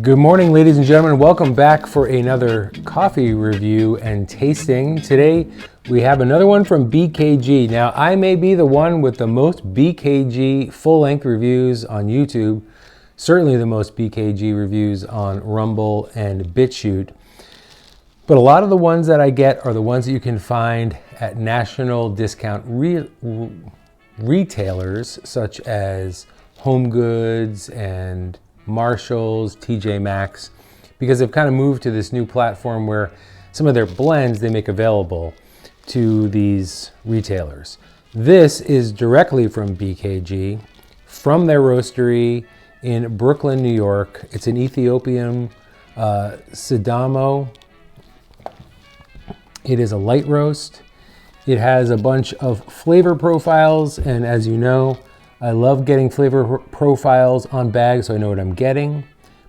Good morning, ladies and gentlemen. Welcome back for another coffee review and tasting. Today we have another one from BKG. Now, I may be the one with the most BKG full-length reviews on YouTube, certainly the most BKG reviews on Rumble and BitChute. But a lot of the ones that I get are the ones that you can find at national discount retailers such as Home Goods and Marshalls, TJ Maxx, because they've kind of moved to this new platform where some of their blends they make available to these retailers. This is directly from BKG, from their roastery in Brooklyn, New York. It's an Ethiopian Sidamo. It is a light roast. It has a bunch of flavor profiles, and as you know, I love getting flavor profiles on bags so I know what I'm getting,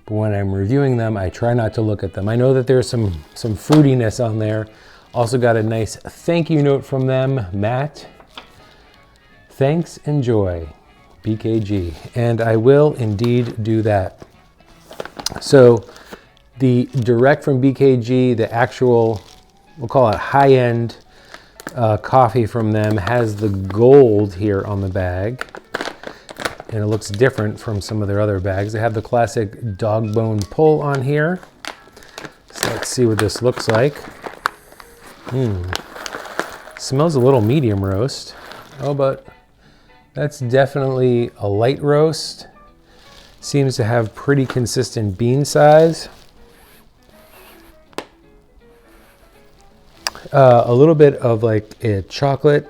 but when I'm reviewing them, I try not to look at them. I know that there's some fruitiness on there. Also got a nice thank you note from them, Matt. Thanks, enjoy, BKG. And I will indeed do that. So the direct from BKG, the actual, we'll call it high-end coffee from them, has the gold here on the bag. And it looks different from some of their other bags. They have the classic dog bone pull on here. So let's see what this looks like. Smells a little medium roast. Oh, but that's definitely a light roast. Seems to have pretty consistent bean size. A little bit of like a chocolate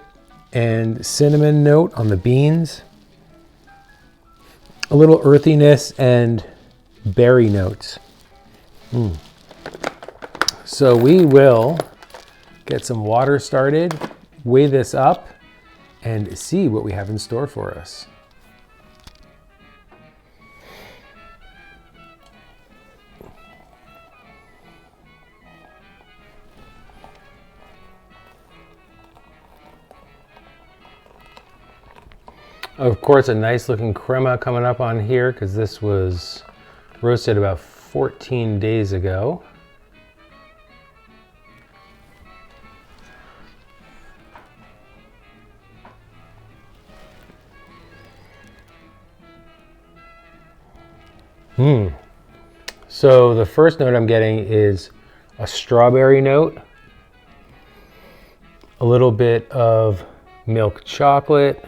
and cinnamon note on the beans. A little earthiness and berry notes. So we will get some water started, weigh this up, and see what we have in store for us. Of course, a nice looking crema coming up on here because this was roasted about 14 days ago. So the first note I'm getting is a strawberry note, a little bit of milk chocolate,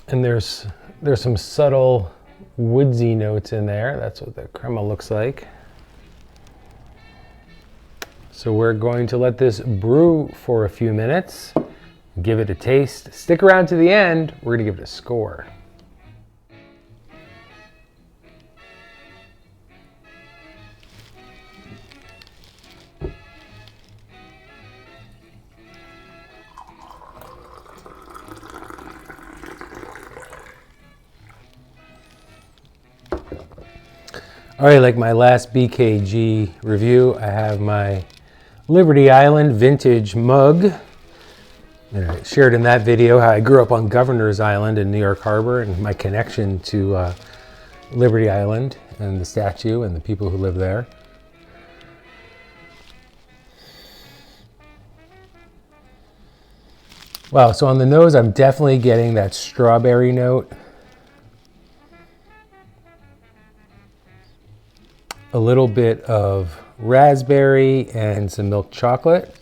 and there's some subtle woodsy notes in there. That's what the crema looks like. So we're going to let this brew for a few minutes, give it a taste. Stick around to the end. We're gonna give it a score. All right, like my last BKG review, I have my Liberty Island vintage mug. And I shared in that video how I grew up on Governor's Island in New York Harbor and my connection to Liberty Island and the statue and the people who live there. Wow, so on the nose, I'm definitely getting that strawberry note. A little bit of raspberry and some milk chocolate.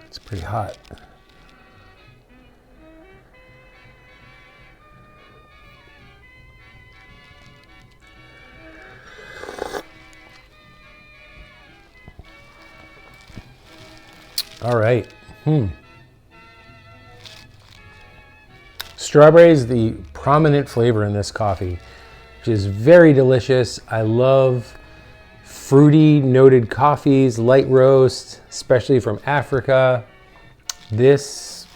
It's pretty hot. All right. Strawberry is the prominent flavor in this coffee, which is very delicious. I love fruity noted coffees, light roast, especially from Africa. This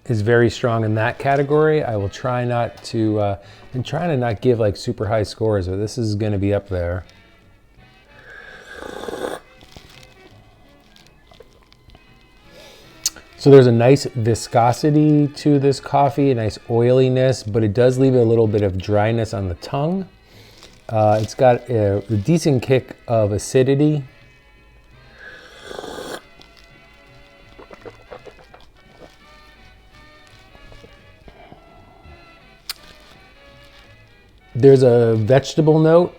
is very strong in that category. I will try not to, I'm trying to not give like super high scores, but this is gonna be up there. So there's a nice viscosity to this coffee, a nice oiliness, but it does leave a little bit of dryness on the tongue. It's got a decent kick of acidity. There's a vegetable note.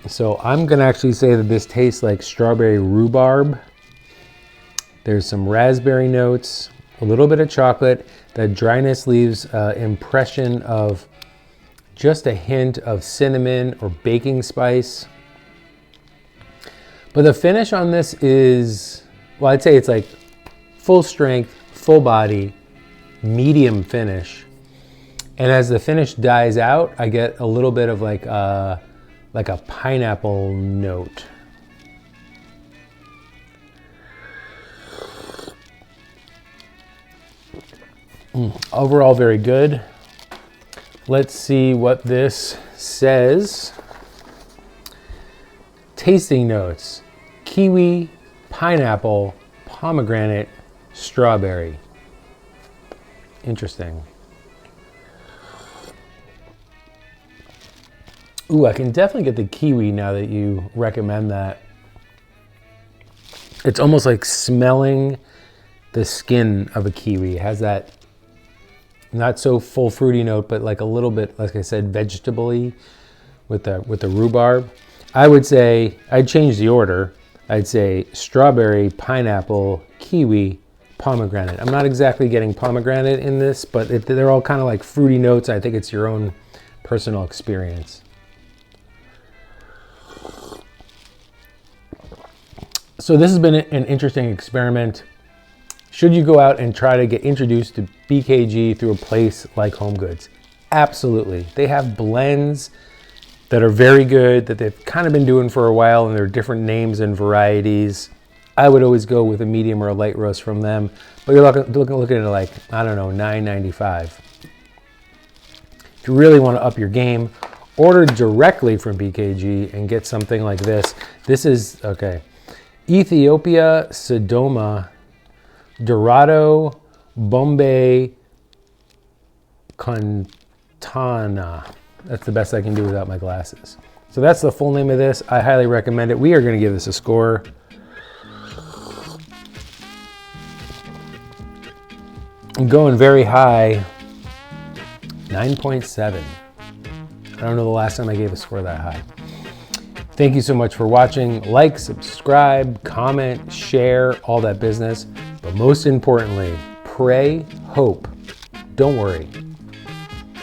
So I'm gonna actually say that this tastes like strawberry rhubarb. There's some raspberry notes, a little bit of chocolate. That dryness leaves an impression of just a hint of cinnamon or baking spice. But the finish on this is, well, I'd say it's like full strength, full body, medium finish. And as the finish dies out, I get a little bit of like a pineapple note. Overall, very good. Let's see what this says. Tasting notes: kiwi, pineapple, pomegranate, strawberry. Interesting. Ooh, I can definitely get the kiwi now that you recommend that. It's almost like smelling the skin of a kiwi. It has that not so full fruity note, but like a little bit, like I said, vegetable-y with the rhubarb. I would say, I'd change the order. I'd say strawberry, pineapple, kiwi, pomegranate. I'm not exactly getting pomegranate in this, but they're all kind of like fruity notes. I think it's your own personal experience. So this has been an interesting experiment. Should you go out and try to get introduced to BKG through a place like Home Goods? Absolutely. They have blends that are very good, that they've kind of been doing for a while, and there are different names and varieties. I would always go with a medium or a light roast from them, but you're looking at like, I don't know, $9.95. If you really want to up your game, order directly from BKG and get something like this. This is, okay, Ethiopia Sidamo Durato Bombe Kontama. That's the best I can do without my glasses. So that's the full name of this. I highly recommend it. We are going to give this a score. I'm going very high, 9.7. I don't know the last time I gave a score that high. Thank you so much for watching. Like, subscribe, comment, share, all that business. But most importantly, pray, hope, don't worry,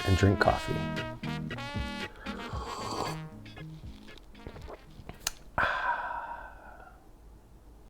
and drink coffee.